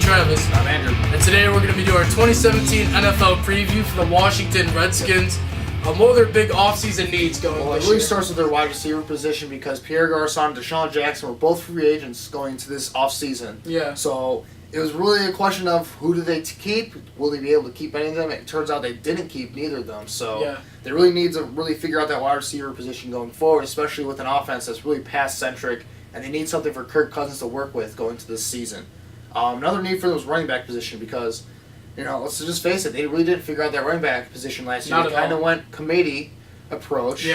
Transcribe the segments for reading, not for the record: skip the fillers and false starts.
Travis. I'm Andrew. And today we're going to be doing our 2017 NFL preview for the Washington Redskins. What are their big offseason needs going Well, it this really year? starts with their wide receiver position because Pierre Garçon and Deshaun Jackson were both free agents going into this offseason. Yeah. So it was really a question of who do they keep? Will they be able to keep any of them? It turns out they didn't keep neither of them. So they really need to really figure out that wide receiver position going forward, especially with an offense that's really pass-centric, and they need something for Kirk Cousins to work with going into this season. Another need for them was running back position because, let's just face it, they really didn't figure out that running back position last year. They kind of went committee approach,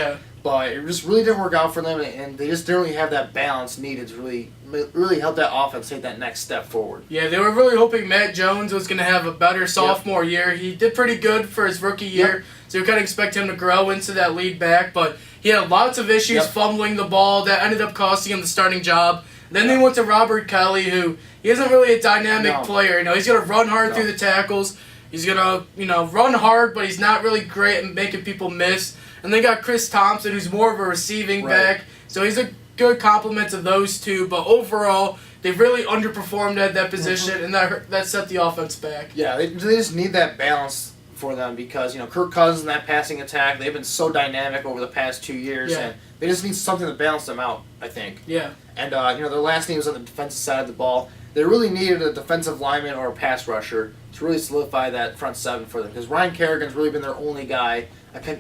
but it just really didn't work out for them, and they just didn't really have that balance needed to really help that offense take that next step forward. Yeah, they were really hoping Matt Jones was going to have a better sophomore year. He did pretty good for his rookie year, so you kind of expect him to grow into that lead back, but he had lots of issues fumbling the ball that ended up costing him the starting job. Then they went to Robert Kelly, who he isn't really a dynamic player. He's going to run hard through the tackles. He's going to, run hard, but he's not really great at making people miss. And they got Chris Thompson, who's more of a receiving back. So he's a good complement to those two. But overall, they really underperformed at that position, and that set the offense back. Yeah, they just need that balance for them because, Kirk Cousins and that passing attack, they've been so dynamic over the past 2 years, and they just need something to balance them out, I think. Yeah. And, their last name was on the defensive side of the ball. They really needed a defensive lineman or a pass rusher to really solidify that front seven for them because Ryan Kerrigan's really been their only guy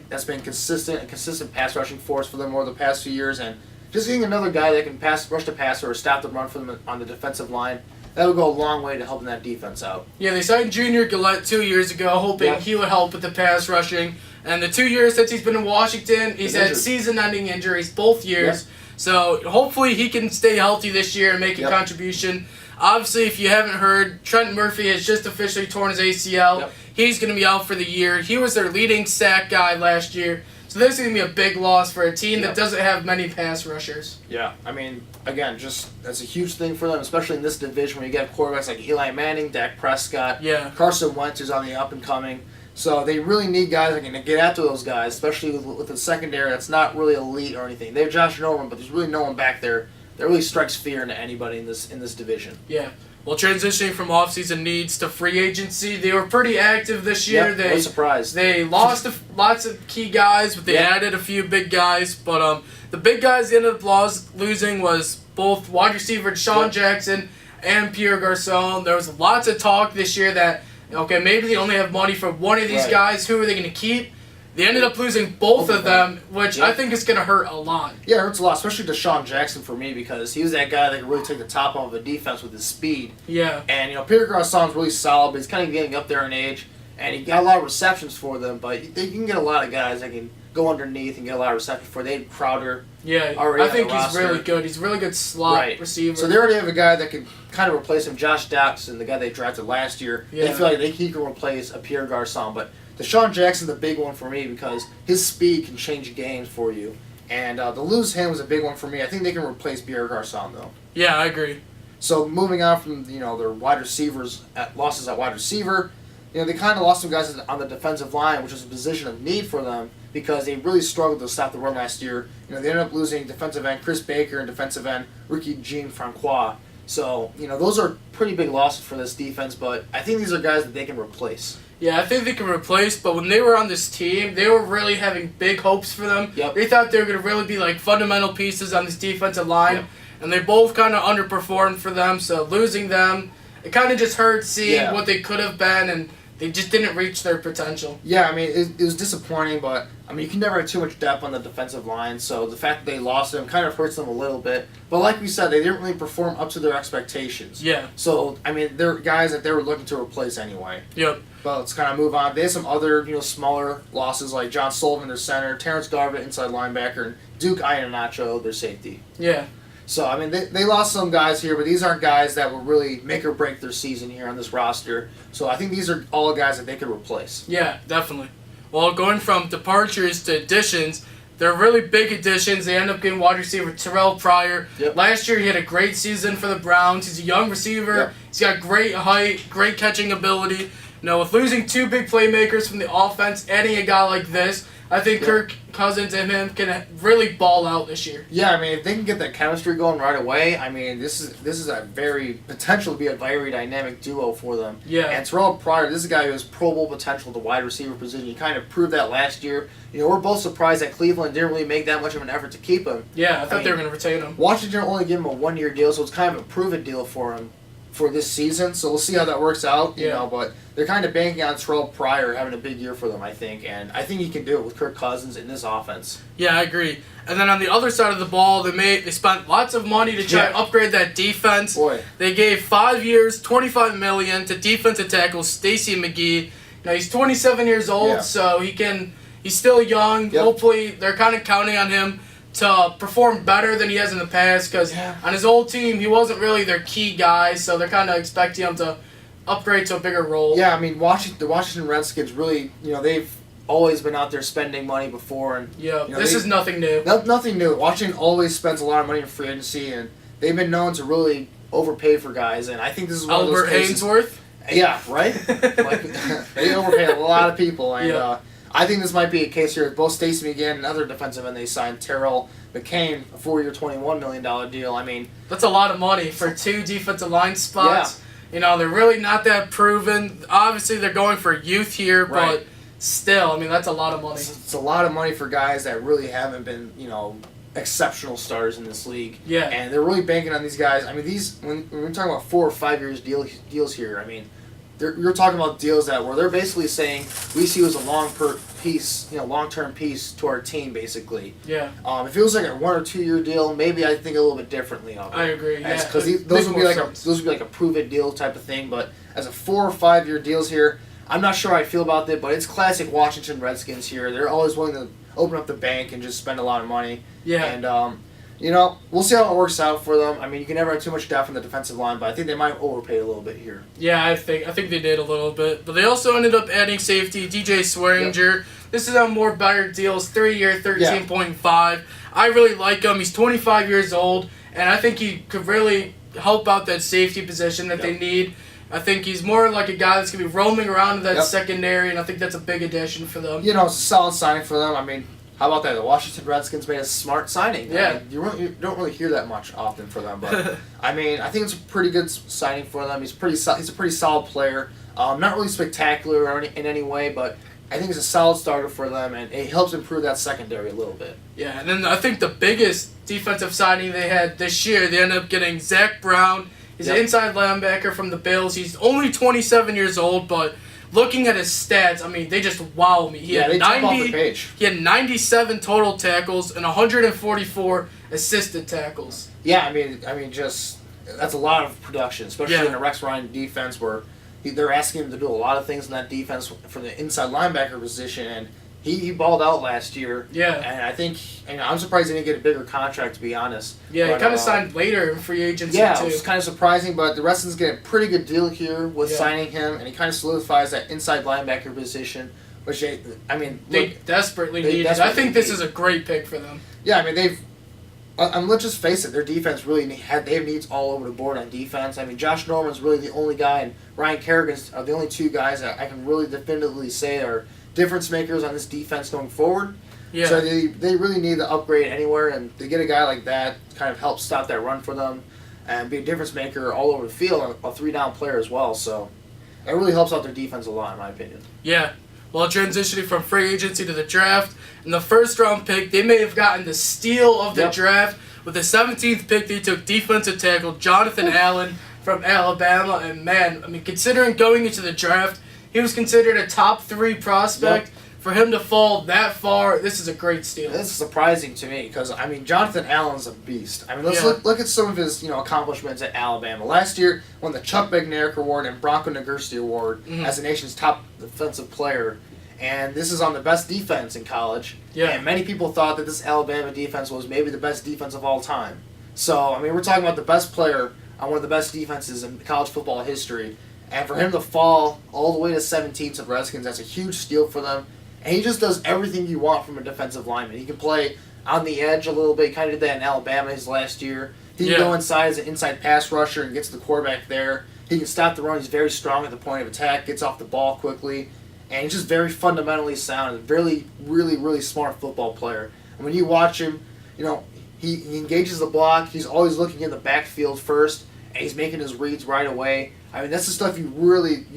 that's been consistent pass rushing force for them over the past few years, and just getting another guy that can rush the passer or stop the run for them on the defensive line, that would go a long way to helping that defense out. Yeah, they signed Junior Gillette 2 years ago, hoping he would help with the pass rushing. And the 2 years since he's been in Washington, he's had season-ending injuries both years. So hopefully he can stay healthy this year and make a contribution. Obviously, if you haven't heard, Trent Murphy has just officially torn his ACL. He's going to be out for the year. He was their leading sack guy last year. So this is going to be a big loss for a team that doesn't have many pass rushers. Yeah, I mean, again, that's a huge thing for them, especially in this division where you get quarterbacks like Eli Manning, Dak Prescott, Carson Wentz is on the up-and-coming. So they really need guys that can get after those guys, especially with the secondary that's not really elite or anything. They have Josh Norman, but there's really no one back there that really strikes fear into anybody in this division. Yeah. Well, transitioning from offseason needs to free agency, they were pretty active this year. What a surprise. They lost lots of key guys, but they added a few big guys. But the big guys they ended up losing was both wide receiver Deshaun Jackson and Pierre Garçon. There was lots of talk this year that, maybe they only have money for one of these guys. Who are they going to keep? They ended up losing both of them, which I think is going to hurt a lot. Yeah, it hurts a lot, especially Deshaun Jackson for me because he was that guy that could really take the top off of a defense with his speed. Yeah. And, Pierre Garçon's really solid, but he's kind of getting up there in age. And he got a lot of receptions for them, but they can get a lot of guys that can go underneath and get a lot of receptions for. They had Crowder. Yeah, I think he's really good. He's a really good slot receiver. So they already have a guy that can kind of replace him, Josh Doctson, the guy they drafted last year. Yeah. They feel like he can replace a Pierre Garçon, but Deshaun Jackson's the big one for me because his speed can change games for you. And to lose him was a big one for me. I think they can replace Pierre Garçon, though. Yeah, I agree. So moving on from their wide receivers, losses at wide receiver, they kind of lost some guys on the defensive line, which was a position of need for them because they really struggled to stop the run last year. They ended up losing defensive end Chris Baker and defensive end Ricky Jean-Francois. So, those are pretty big losses for this defense, but I think these are guys that they can replace. Yeah, I think they can replace, but when they were on this team, they were really having big hopes for them. They thought they were going to really be like fundamental pieces on this defensive line, and they both kind of underperformed for them, so losing them, it kind of just hurt seeing what they could have been, and they just didn't reach their potential. Yeah, I mean, it was disappointing, but, you can never have too much depth on the defensive line, so the fact that they lost them kind of hurts them a little bit. But like we said, they didn't really perform up to their expectations. Yeah. So, they're guys that they were looking to replace anyway. Yep. But let's kind of move on. They had some other, smaller losses like John Sullivan, their center, Terrence Garvin, inside linebacker, and Duke Iannaccio, their safety. Yeah. So, they lost some guys here, but these aren't guys that will really make or break their season here on this roster. So, I think these are all guys that they could replace. Yeah, definitely. Well, going from departures to additions, they're really big additions. They end up getting wide receiver Terrell Pryor. Last year, he had a great season for the Browns. He's a young receiver. He's got great height, great catching ability. with losing two big playmakers from the offense, adding a guy like this, I think Kirk Cousins and him can really ball out this year. Yeah, I mean, if they can get that chemistry going right away, I mean, this is a very potential to be a very dynamic duo for them. Yeah. And Terrell Pryor, this is a guy who has Pro Bowl potential at the wide receiver position. He kind of proved that last year. We're both surprised that Cleveland didn't really make that much of an effort to keep him. Yeah, I thought they were going to retain him. Washington only gave him a 1-year deal, so it's kind of a proven deal for him for this season. So we'll see how that works out. You know, but they're kind of banking on Terrell Pryor having a big year for them, I think, and I think he can do it with Kirk Cousins in this offense. Yeah, I agree. And then on the other side of the ball, they spent lots of money to try and upgrade that defense. Boy. They gave 5 years, $25 million to defensive tackle Stacey McGee. Now he's 27 years old, so he's still young. Yep. Hopefully, they're kind of counting on him to perform better than he has in the past, because on his old team, he wasn't really their key guy, so they're kind of expecting him to upgrade to a bigger role. Yeah, I mean, the Washington Redskins really, they've always been out there spending money before. And this is nothing new. Nothing new. Washington always spends a lot of money in free agency, and they've been known to really overpay for guys, and I think this is one of those cases. Albert Hainsworth? Yeah, right? They overpay a lot of people, and I think this might be a case here with both Stacey McGee and another defensive end they signed, Terrell McCain, a 4-year, $21 million deal. I mean, that's a lot of money for two defensive line spots. Yeah. They're really not that proven. Obviously, they're going for youth here, but still, I mean, that's a lot of money. It's a lot of money for guys that really haven't been, exceptional starters in this league. Yeah. And they're really banking on these guys. I mean, when we're talking about 4 or 5 years deals here, I mean, you're talking about deals where they're basically saying we see you as a long-term piece to our team, basically. Yeah. If it was like a 1 or 2 year deal, maybe I think a little bit differently of it. I agree. Because those would be like a prove-it deal type of thing. But as a 4 or 5 year deals here, I'm not sure how I feel about that. But it's classic Washington Redskins here. They're always willing to open up the bank and just spend a lot of money. Yeah. And we'll see how it works out for them. I mean, you can never have too much depth on the defensive line, but I think they might have overpaid a little bit here. Yeah, I think they did a little bit. But they also ended up adding safety, DJ Swearinger. Yep. This is on more better deals, 3-year, $13.5. I really like him. He's 25 years old, and I think he could really help out that safety position that they need. I think he's more like a guy that's going to be roaming around in that secondary, and I think that's a big addition for them. It's a solid signing for them. I mean, how about that? The Washington Redskins made a smart signing. Yeah. I mean, you don't really hear that much often for them, but I mean, I think it's a pretty good signing for them. He's a pretty solid player. Not really spectacular in any way, but I think he's a solid starter for them, and it helps improve that secondary a little bit. Yeah, and then I think the biggest defensive signing they had this year, they ended up getting Zach Brown. He's an inside linebacker from the Bills. He's only 27 years old, but looking at his stats, I mean, they just wow me. He had they jump off the page. He had 97 total tackles and 144 assisted tackles. Yeah, I mean, just that's a lot of production, especially in a Rex Ryan defense where they're asking him to do a lot of things in that defense for the inside linebacker position, and he balled out last year. Yeah. And I think, I'm surprised he didn't get a bigger contract, to be honest. Yeah, he kind of signed later in free agency, too. Yeah, it was kind of surprising, but the Redskins get a pretty good deal here with signing him, and he kind of solidifies that inside linebacker position, which they desperately need. I think this is a great pick for them. Yeah, I mean, let's just face it, their defense really they have needs all over the board on defense. I mean, Josh Norman's really the only guy, and Ryan Kerrigan are the only 2 guys that I can really definitively say are difference makers on this defense going forward. Yeah. So they really need to upgrade anywhere, and to get a guy like that kind of helps stop that run for them and be a difference maker all over the field, and a 3-down player as well. So it really helps out their defense a lot, in my opinion. Yeah. Well, transitioning from free agency to the draft, in the first-round pick, they may have gotten the steal of the draft. With the 17th pick, they took defensive tackle Jonathan Allen from Alabama. And, man, I mean, considering going into the draft, he was considered a top 3 prospect. Yep. For him to fall that far, this is a great steal. This is surprising to me because, I mean, Jonathan Allen's a beast. I mean, let's look at some of his accomplishments at Alabama. Last year, won the Chuck Bednarik Award and Bronco Nagurski Award as the nation's top defensive player. And this is on the best defense in college. Yeah. And many people thought that this Alabama defense was maybe the best defense of all time. So, I mean, we're talking about the best player on one of the best defenses in college football history. And for him to fall all the way to 17th to the Redskins, that's a huge steal for them. And he just does everything you want from a defensive lineman. He can play on the edge a little bit. He kind of did that in Alabama his last year. He can go inside as an inside pass rusher and get to the quarterback there. He can stop the run. He's very strong at the point of attack, gets off the ball quickly, and he's just very fundamentally sound. A really, really, really smart football player. And when you watch him, he engages the block. He's always looking in the backfield first, and he's making his reads right away. I mean, that's the stuff you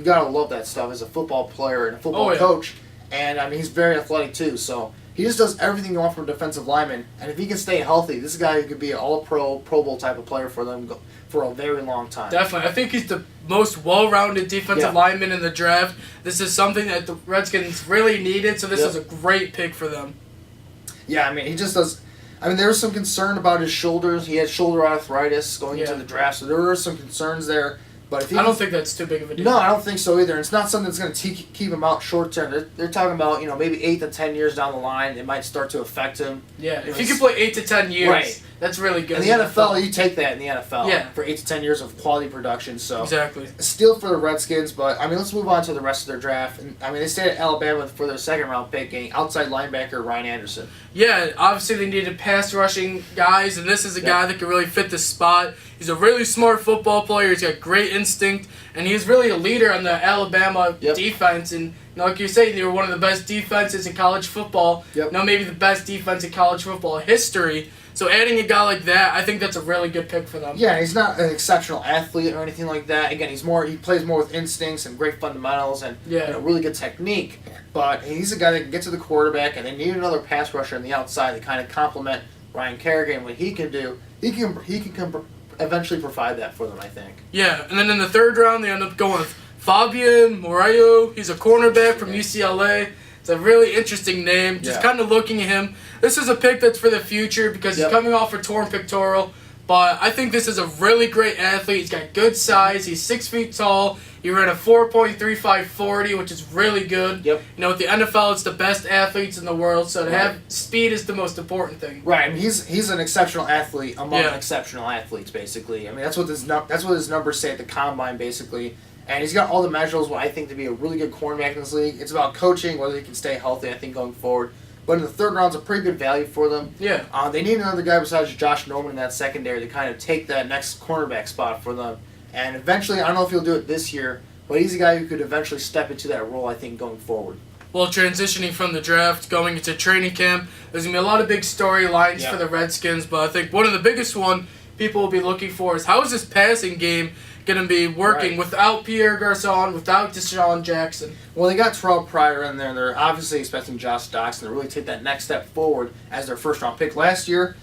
gotta love that stuff as a football player and a football coach. And I mean, he's very athletic too. So he just does everything you want from a defensive lineman. And if he can stay healthy, this guy could be an All-Pro, Pro Bowl type of player for them for a very long time. Definitely, I think he's the most well-rounded defensive lineman in the draft. This is something that the Redskins really needed. So this is a great pick for them. Yeah, I mean, he just does. I mean, there was some concern about his shoulders. He had shoulder arthritis going into the draft, so there were some concerns there. But if I don't think that's too big of a deal. No, I don't think so either. It's not something that's going to keep him out short term. They're talking about maybe 8 to 10 years down the line, it might start to affect him. Yeah, if you can play 8 to 10 years, that's really good. In the NFL, you take that in the NFL. Yeah. For 8 to 10 years of quality production. So exactly. Still for the Redskins, but I mean, let's move on to the rest of their draft. And I mean, they stayed at Alabama for their second round pick, getting outside linebacker Ryan Anderson. Yeah, obviously they needed pass rushing guys, and this is a guy that can really fit the spot. He's a really smart football player. He's got great instinct, and he's really a leader on the Alabama defense. And like you're saying, they were one of the best defenses in college football. Maybe the best defense in college football history. So adding a guy like that, I think that's a really good pick for them. Yeah, he's not an exceptional athlete or anything like that. Again, he plays more with instincts and great fundamentals and really good technique. But he's a guy that can get to the quarterback, and they need another pass rusher on the outside to kind of complement Ryan Kerrigan. What he can do, he can eventually provide that for them, I think. Yeah, and then in the third round, they end up going with Fabian Moreau. He's a cornerback from UCLA. It's a really interesting name. Just kind of looking at him. This is a pick that's for the future because he's coming off a torn pectoral. But I think this is a really great athlete. He's got good size. He's 6 feet tall. He ran a 4.35 40, which is really good. With the NFL, it's the best athletes in the world, so to have speed is the most important thing. Right. I mean, he's an exceptional athlete among exceptional athletes, basically. I mean, that's what his numbers say at the combine, basically. And he's got all the measurables what I think to be a really good cornerback in this league. It's about coaching, whether he can stay healthy, I think, going forward. But in the third round, it's a pretty good value for them. Yeah. They need another guy besides Josh Norman in that secondary to kind of take that next cornerback spot for them. And eventually, I don't know if he'll do it this year, but he's a guy who could eventually step into that role, I think, going forward. Well, transitioning from the draft, going into training camp, there's going to be a lot of big storylines for the Redskins, but I think one of the biggest one people will be looking for is how is this passing game going to be working without Pierre Garçon, without Deshaun Jackson? Well, they got Terrell Pryor in there, and they're obviously expecting Josh Doctson to really take that next step forward as their first-round pick last year.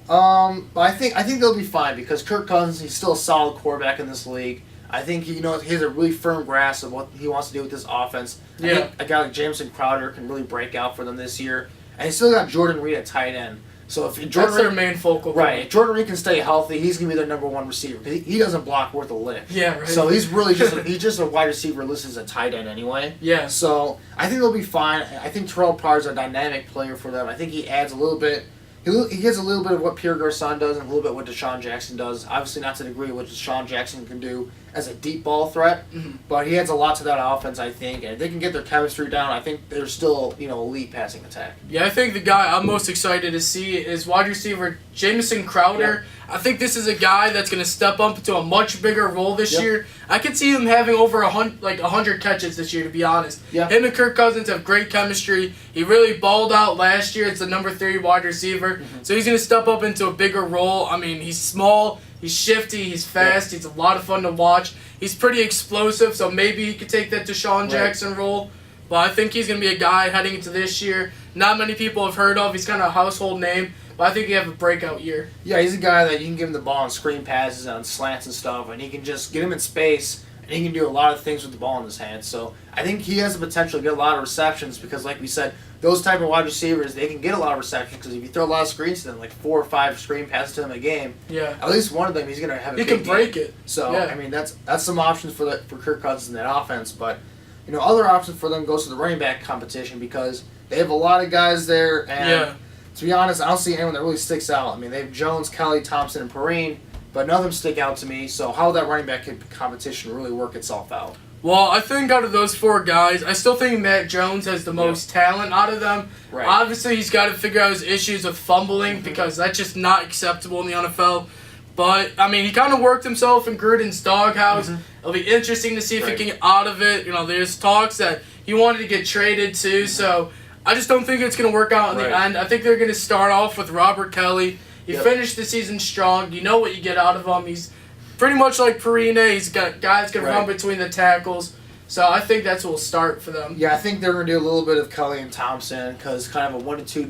But I think they'll be fine because Kirk Cousins, he's still a solid quarterback in this league. I think he has a really firm grasp of what he wants to do with this offense. I think a guy like Jameson Crowder can really break out for them this year. And he's still got Jordan Reed at tight end. So if Jordan that's their main focal point. Right. If Jordan Reed can stay healthy, he's going to be their number one receiver. He doesn't block worth a lick. Yeah, right. So he's really just a wide receiver listed as a tight end anyway. Yeah. So I think they'll be fine. I think Terrell Pryor's a dynamic player for them. I think he adds a little bit. He gets a little bit of what Pierre Garçon does and a little bit what Deshaun Jackson does. Obviously not to the degree of what Deshaun Jackson can do as a deep ball threat, but he adds a lot to that offense, I think. And if they can get their chemistry down, I think they're still, elite passing attack. Yeah, I think the guy I'm most excited to see is wide receiver Jamison Crowder. I think this is a guy that's going to step up into a much bigger role this year. I could see him having over 100 catches this year, to be honest. Him and Kirk Cousins have great chemistry. He really balled out last year. It's the number 3 wide receiver. So he's going to step up into a bigger role. I mean, he's small, he's shifty, he's fast, he's a lot of fun to watch. He's pretty explosive, so maybe he could take that Deshaun Jackson role. But I think he's going to be a guy heading into this year not many people have heard of. He's kind of a household name. But I think he have a breakout year. Yeah, he's a guy that you can give him the ball on screen passes and on slants and stuff, and he can just get him in space, and he can do a lot of things with the ball in his hands. So I think he has the potential to get a lot of receptions because, like we said, those type of wide receivers, they can get a lot of receptions because if you throw a lot of screens to them, like 4 or 5 screen passes to them a game, at least one of them he's going to have a big game. He can break it. So, I mean, that's some options for Kirk Cousins in that offense. But, other options for them goes to the running back competition because they have a lot of guys there, and to be honest, I don't see anyone that really sticks out. I mean, they have Jones, Kelly, Thompson, and Perrine, but none of them stick out to me. So how will that running back competition really work itself out? Well, I think out of those 4 guys, I still think Matt Jones has the most talent out of them. Right. Obviously, he's got to figure out his issues with fumbling because that's just not acceptable in the NFL. But, I mean, he kind of worked himself in Gruden's doghouse. It'll be interesting to see if he can get out of it. You know, there's talks that he wanted to get traded too, so I just don't think it's going to work out in the end. I think they're going to start off with Robert Kelly. He finished the season strong. You know what you get out of him. He's pretty much like Perina. He's got guys can run between the tackles. So I think that's what will start for them. Yeah, I think they're going to do a little bit of Kelly and Thompson because kind of a 1-2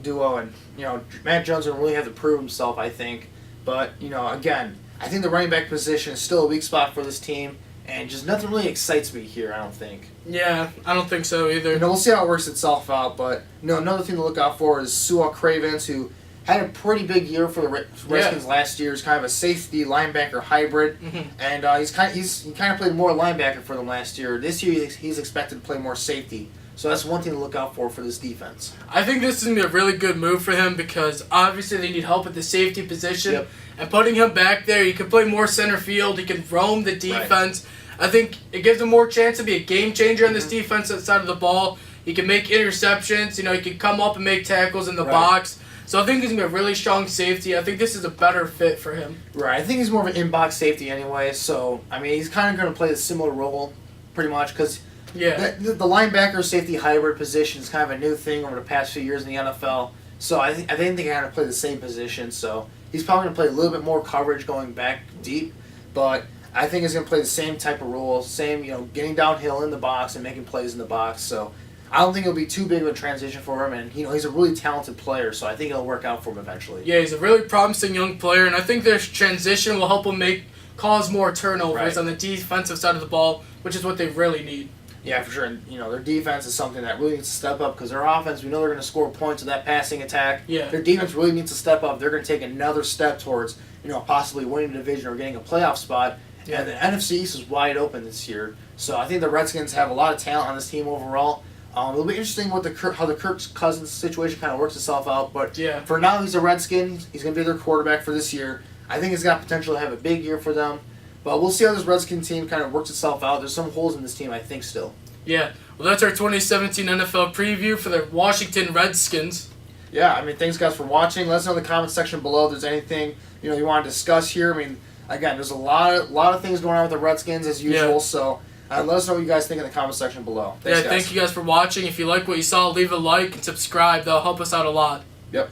duo, and you know Matt Jones will really have to prove himself, I think. But you know, again, I think the running back position is still a weak spot for this team, and just nothing really excites me here. I don't think. Yeah, I don't think so either. You know, we'll see how it works itself out. But you know, another thing to look out for is Sewell Cravens, who had a pretty big year for the Redskins last year. He's kind of a safety linebacker hybrid, and he kind of played more linebacker for them last year. This year he's expected to play more safety. So that's one thing to look out for this defense. I think this is going to be a really good move for him because obviously they need help at the safety position. And putting him back there, he can play more center field. He can roam the defense. I think it gives him more chance to be a game changer on this defensive side of the ball. He can make interceptions. You know, he can come up and make tackles in the box. So I think he's going to be a really strong safety. I think this is a better fit for him. Right. I think he's more of an in-box safety anyway. So, I mean, he's kind of going to play a similar role pretty much because the linebacker safety hybrid position is kind of a new thing over the past few years in the NFL. So I think they're going to play the same position. So he's probably going to play a little bit more coverage going back deep. But I think he's going to play the same type of role, same, you know, getting downhill in the box and making plays in the box. So I don't think it'll be too big of a transition for him, and you know he's a really talented player, so I think it'll work out for him eventually. Yeah, he's a really promising young player, and I think this transition will help him cause more turnovers on the defensive side of the ball, which is what they really need. Yeah, for sure. And you know their defense is something that really needs to step up because their offense, we know they're going to score points with that passing attack. Yeah. Their defense really needs to step up. They're going to take another step towards possibly winning the division or getting a playoff spot. Yeah. And the NFC East is wide open this year, so I think the Redskins have a lot of talent on this team overall. It'll be interesting how the Kirk Cousins situation kind of works itself out. But for now, he's a Redskin. He's going to be their quarterback for this year. I think he's got potential to have a big year for them. But we'll see how this Redskin team kind of works itself out. There's some holes in this team, I think, still. Yeah. Well, that's our 2017 NFL preview for the Washington Redskins. Yeah, I mean, thanks, guys, for watching. Let us know in the comment section below if there's anything you want to discuss here. I mean, again, there's a lot of things going on with the Redskins as usual, so... let us know what you guys think in the comment section below. Thanks, guys. Thank you guys for watching. If you like what you saw, leave a like and subscribe. That'll help us out a lot. Yep.